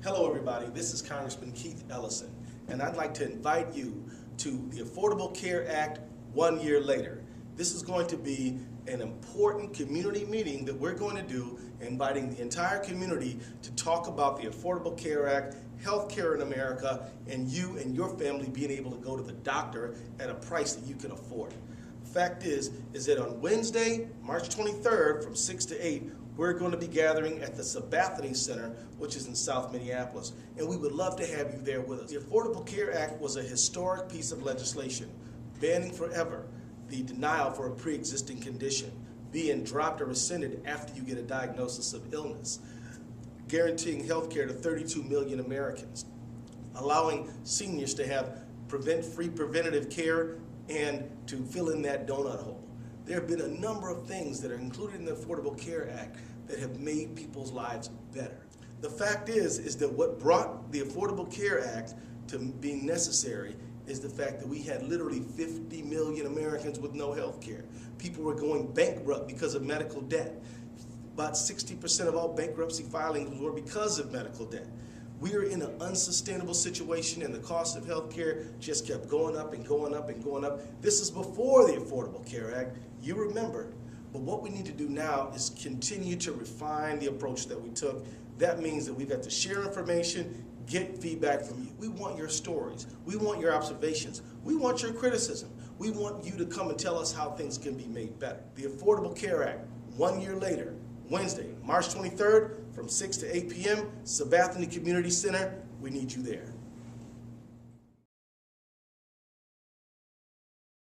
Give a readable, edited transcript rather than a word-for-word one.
Hello everybody, this is Congressman Keith Ellison, and I'd like to invite you to the Affordable Care Act 1 year later. This is going to be an important community meeting that we're going to do, inviting the entire community to talk about the Affordable Care Act, health care in America, and you and your family being able to go to the doctor at a price that you can afford. The fact is that on Wednesday, March 23rd from 6 to 8, we're going to be gathering at the Sabathany Center, which is in South Minneapolis, and we would love to have you there with us. The Affordable Care Act was a historic piece of legislation, banning forever the denial for a pre-existing condition, being dropped or rescinded after you get a diagnosis of illness, guaranteeing health care to 32 million Americans, allowing seniors to have free preventative care and to fill in that donut hole. There have been a number of things that are included in the Affordable Care Act that have made people's lives better. The fact is that what brought the Affordable Care Act to being necessary is the fact that we had literally 50 million Americans with no health care. People were going bankrupt because of medical debt. About 60% of all bankruptcy filings were because of medical debt. We are in an unsustainable situation, and the cost of health care just kept going up and going up and going up. This is before the Affordable Care Act. You remember. But what we need to do now is continue to refine the approach that we took. That means that we've got to share information, get feedback from you. We want your stories. We want your observations. We want your criticism. We want you to come and tell us how things can be made better. The Affordable Care Act, 1 year later, Wednesday, March 23rd, from 6 to 8 p.m., Sabathany Community Center. We need you there.